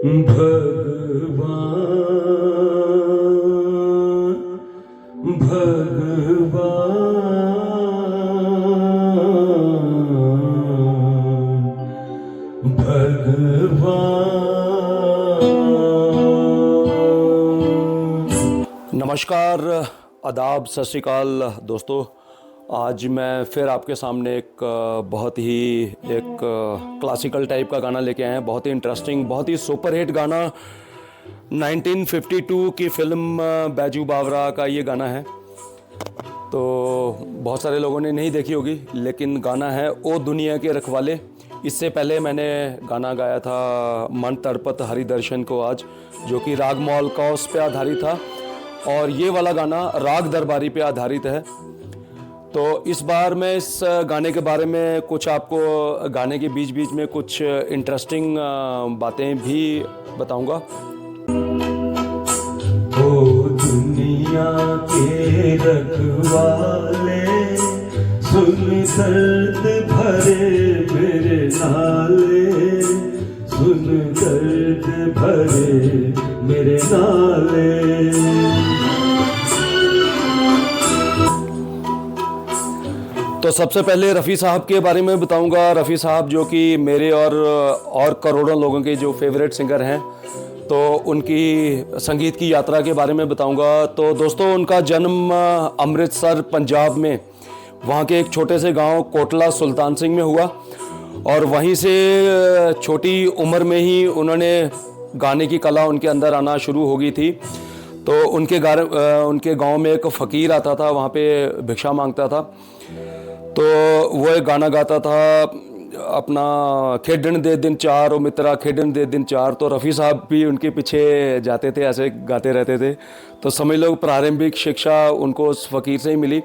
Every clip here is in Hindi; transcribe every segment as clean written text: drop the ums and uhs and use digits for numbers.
भगवान भगवान भगवान। नमस्कार, आदाब, सत श्री अकाल दोस्तों। आज मैं फिर आपके सामने एक बहुत ही एक क्लासिकल टाइप का गाना लेके आए हैं। बहुत ही इंटरेस्टिंग, बहुत ही सुपरहिट गाना। 1952 की फिल्म बैजू बावरा का ये गाना है। तो बहुत सारे लोगों ने नहीं देखी होगी, लेकिन गाना है ओ दुनिया के रखवाले। इससे पहले मैंने गाना गाया था मन तड़पत हरिदर्शन को आज, जो कि राग मौल कौस पे आधारित था, और ये वाला गाना राग दरबारी पे आधारित है। तो इस बार मैं इस गाने के बारे में कुछ आपको गाने के बीच बीच में कुछ इंटरेस्टिंग बातें भी बताऊंगा। ओ दुनिया के रखवाले, सुन दर्द भरे मेरे नाले, सुन दर्द भरे मेरे नाले। तो सबसे पहले रफ़ी साहब के बारे में बताऊंगा। रफ़ी साहब जो कि मेरे और करोड़ों लोगों के जो फेवरेट सिंगर हैं, तो उनकी संगीत की यात्रा के बारे में बताऊंगा। तो दोस्तों, उनका जन्म अमृतसर पंजाब में, वहाँ के एक छोटे से गांव कोटला सुल्तान सिंह में हुआ, और वहीं से छोटी उम्र में ही उन्होंने गाने की कला उनके अंदर आना शुरू हो गई थी। तो उनके गांव में एक फ़कीर आता था, वहाँ पे भिक्षा मांगता था। तो वो एक गाना गाता था अपना, खेडन दे दिन चार ओ मित्रा, खेडन दे दिन चार। तो रफ़ी साहब भी उनके पीछे जाते थे, ऐसे गाते रहते थे। तो समझ लो प्रारंभिक शिक्षा उनको उस फ़कीर से ही मिली।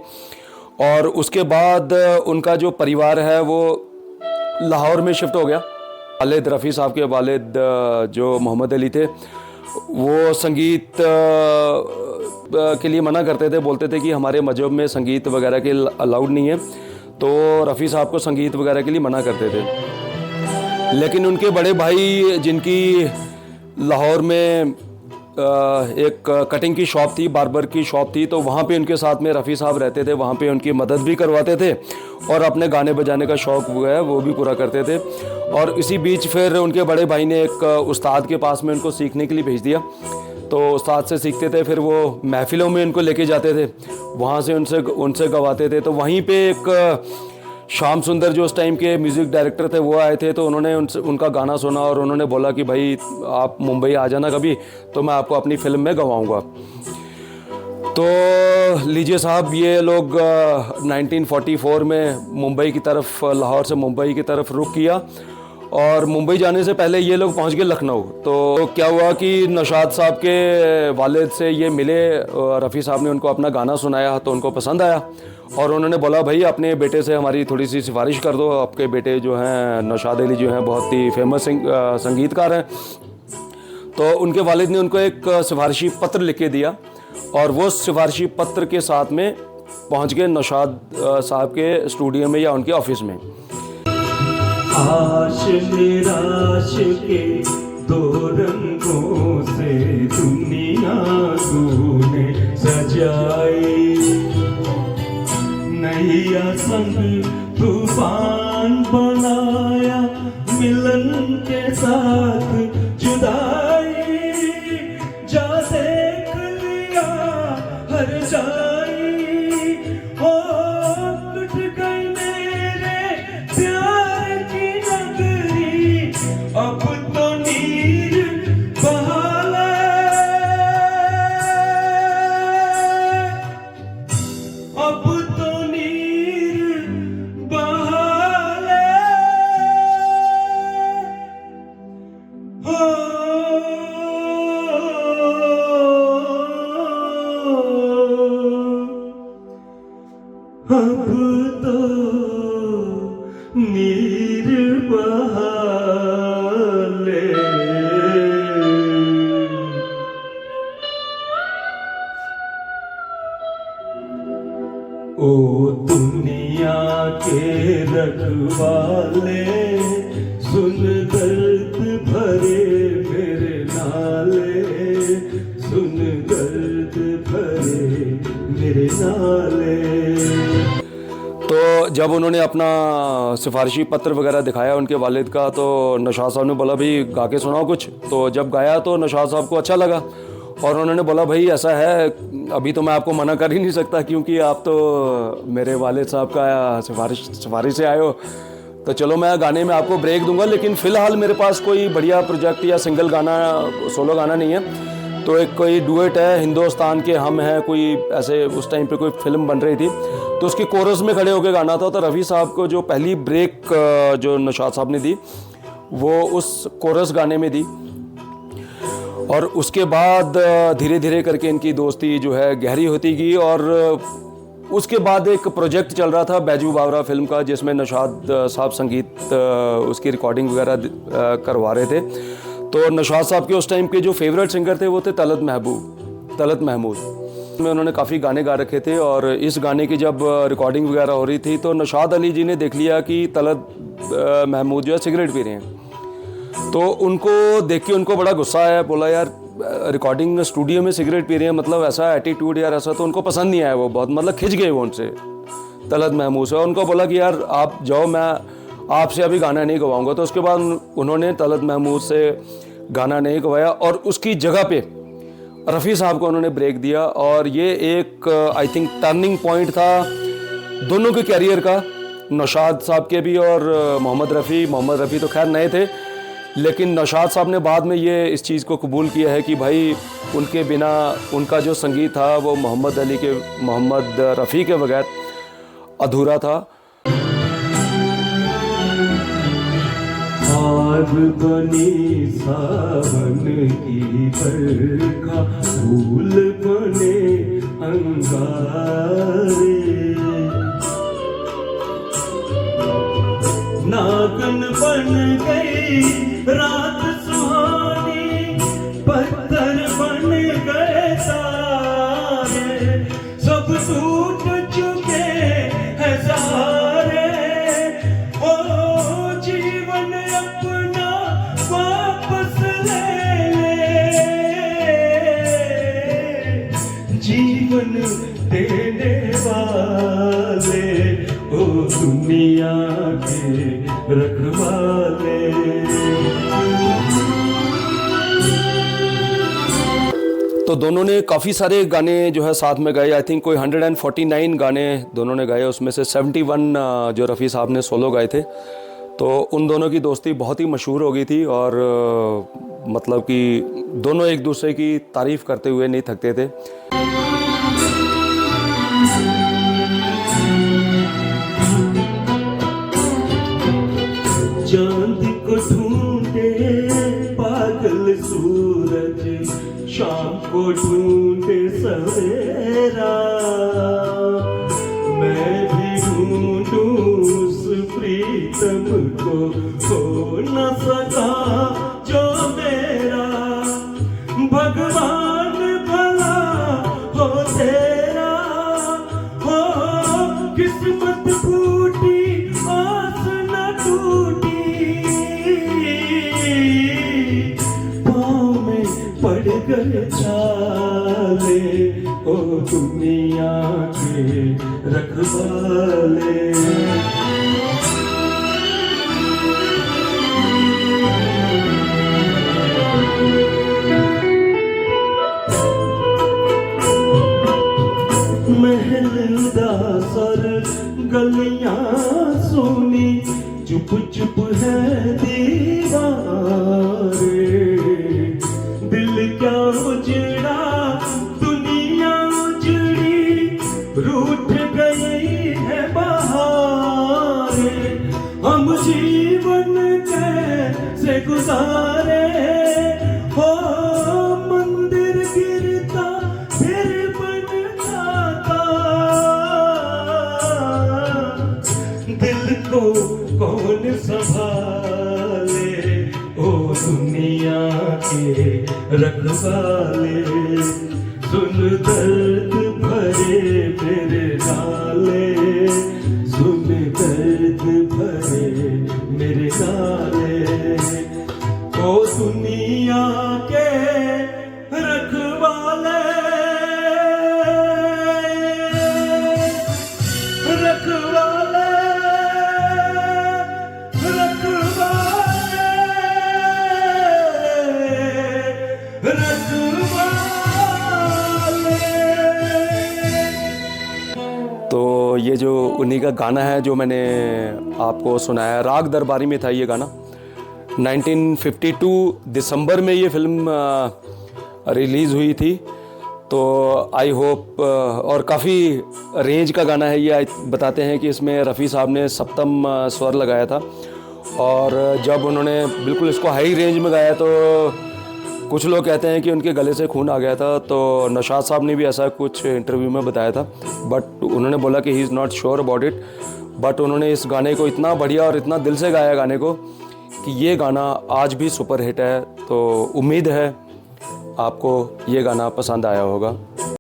और उसके बाद उनका जो परिवार है वो लाहौर में शिफ्ट हो गया। वालिद, रफ़ी साहब के वालिद जो मोहम्मद अली थे, वो संगीत के लिए मना करते थे, बोलते थे कि हमारे मजहब में संगीत वगैरह के अलाउड नहीं है। तो रफ़ी साहब को संगीत वगैरह के लिए मना करते थे। लेकिन उनके बड़े भाई, जिनकी लाहौर में एक कटिंग की शॉप थी, बार्बर की शॉप थी, तो वहाँ पे उनके साथ में रफ़ी साहब रहते थे, वहाँ पे उनकी मदद भी करवाते थे, और अपने गाने बजाने का शौक़ वो है वो भी पूरा करते थे। और इसी बीच फिर उनके बड़े भाई ने एक उस्ताद के पास में उनको सीखने के लिए भेज दिया। तो उस्ताद से सीखते थे, फिर वो महफ़िलों में उनको लेके जाते थे, वहाँ से उनसे गवाते थे। तो वहीं पे एक श्याम सुंदर जो उस टाइम के म्यूज़िक डायरेक्टर थे, वो आए थे। तो उन्होंने उनका गाना सुना और उन्होंने बोला कि भाई आप मुंबई आ जाना कभी, तो मैं आपको अपनी फ़िल्म में गवाऊँगा। तो लीजिए साहब, ये लोग 1944 में मुंबई की तरफ, लाहौर से मुंबई की तरफ रुख किया, और मुंबई जाने से पहले ये लोग पहुंच गए लखनऊ। तो क्या हुआ कि नौशाद साहब के वालिद से ये मिले, रफ़ी साहब ने उनको अपना गाना सुनाया, तो उनको पसंद आया, और उन्होंने बोला भाई अपने बेटे से हमारी थोड़ी सी सिफारिश कर दो। आपके बेटे जो हैं नौशाद अली जो हैं बहुत ही फेमस संगीतकार हैं। तो उनके वालिद ने उनको एक सिफारिशी पत्र लिख के दिया, और वो सिफारिशी पत्र के साथ में पहुंच गए नौशाद साहब के स्टूडियो में या उनके ऑफिस में। आश निराश के दो रंगों से दुनिया तूने सजाई, नैया संग तूफान बनाया, मिलन के साथ जुदाई, जा देख लिया हर जाई, हो लुट गई मेरे प्यार की नगरी, अब तो नीर बहा ले, अब तो नीर बहा ले, हो अब तो नीर बहा ले। ओ दुनिया के रखवाले, सुन दर्द भरे मेरे जब उन्होंने अपना सिफारिशी पत्र वगैरह दिखाया उनके वालिद का, तो नौशाद साहब ने बोला भाई गा के सुनाओ कुछ। तो जब गाया तो नौशाद साहब को अच्छा लगा और उन्होंने बोला भाई ऐसा है, अभी तो मैं आपको मना कर ही नहीं सकता क्योंकि आप तो मेरे वालिद साहब का सिफारिश से आए हो, तो चलो मैं गाने में आपको ब्रेक दूंगा, लेकिन फ़िलहाल मेरे पास कोई बढ़िया प्रोजेक्ट या सिंगल गाना, सोलो गाना नहीं है। तो एक कोई डुएट है, हिंदुस्तान के हम हैं, कोई ऐसे उस टाइम पे कोई फिल्म बन रही थी, तो उसकी कोरस में खड़े होकर गाना था। तो रफ़ी साहब को जो पहली ब्रेक जो नौशाद साहब ने दी वो उस कोरस गाने में दी, और उसके बाद धीरे धीरे करके इनकी दोस्ती जो है गहरी होती गई। और उसके बाद एक प्रोजेक्ट चल रहा था बैजू बावरा फिल्म का, जिसमें नौशाद साहब संगीत उसकी रिकॉर्डिंग वगैरह करवा रहे थे। तो नौशाद साहब के उस टाइम के जो फेवरेट सिंगर थे वो थे तलत महमूद में उन्होंने काफ़ी गाने गा रखे थे। और इस गाने की जब रिकॉर्डिंग वगैरह हो रही थी तो नौशाद अली जी ने देख लिया कि तलत महमूद जो है सिगरेट पी रहे हैं, तो उनको देख के उनको बड़ा गुस्सा आया। बोला यार रिकॉर्डिंग स्टूडियो में सिगरेट पी रहे हैं, मतलब ऐसा एटीट्यूड यार, ऐसा तो उनको पसंद नहीं आया। वो बहुत मतलब खिंच गए वो उनसे, तलत महमूद से। उनको बोला कि यार आप जाओ, मैं आपसे अभी गाना नहीं गवाऊंगा। तो उसके बाद उन्होंने तलत महमूद से गाना नहीं गवाया और उसकी जगह पे रफ़ी साहब को उन्होंने ब्रेक दिया। और ये एक आई थिंक टर्निंग पॉइंट था दोनों के कैरियर का, नौशाद साहब के भी और मोहम्मद रफ़ी तो खैर नए थे, लेकिन नौशाद साहब ने बाद में ये इस चीज़ को कबूल किया है कि भाई उनके बिना उनका जो संगीत था वो मोहम्मद रफ़ी के बगैर अधूरा था। आज बनी सावन की बरखा, फूल बने अंगारे, नागन बन गई रात सुहानी, पत्थर बन गए सारे, सब टूट चुके हैं सहारे। ओ जीवन अपना वापस ले ले, जीवन देने वाले ओ दुनिया के रखवाले। तो दोनों ने काफ़ी सारे गाने जो है साथ में गाए। आई थिंक कोई 149 गाने दोनों ने गाए, उसमें से 71 जो रफ़ी साहब ने सोलो गाए थे। तो उन दोनों की दोस्ती बहुत ही मशहूर हो गई थी और मतलब कि दोनों एक दूसरे की तारीफ़ करते हुए नहीं थकते थे। चांद को ढूंढे पागल सूरज, शाम को ढूंढे सवेरा, मैं भी ढूंढूं उस प्रीतम को, हो न सका जो मेरा। भगवान भला हो तेरा, हो किस्मत फूटी आस न टूटी, पाँव में पड़ गए छाले ओ दुनिया के रखवाले। महल दासर गलियां सोनी, चुप चुप है दीवारे, दिल क्या उजड़ा दुनिया उजड़ी, रूठ गई है बहारे, हम जीवन कैसे गुजारे। हो मंदिर गिरता फिर बन जाता, दिल को कौन संभाले ओ दुनिया के रखवाले। सुन दर्द भरे मेरे नाले, सुन दर्द भरे मेरे नाले, ओ दुनिया के रखवाले, रखवाले। उन्हीं का गाना है जो मैंने आपको सुनाया। राग दरबारी में था ये गाना। 1952 दिसंबर में ये फिल्म रिलीज़ हुई थी। तो आई होप, और काफ़ी रेंज का गाना है ये। बताते हैं कि इसमें रफ़ी साहब ने सप्तम स्वर लगाया था, और जब उन्होंने बिल्कुल इसको हाई रेंज में गाया तो कुछ लोग कहते हैं कि उनके गले से खून आ गया था। तो नौशाद साहब ने भी ऐसा कुछ इंटरव्यू में बताया था, बट उन्होंने बोला कि he is not sure about it. But उन्होंने इस गाने को इतना बढ़िया और इतना दिल से गाया गाने को कि ये गाना आज भी सुपर हिट है। तो उम्मीद है आपको ये गाना पसंद आया होगा।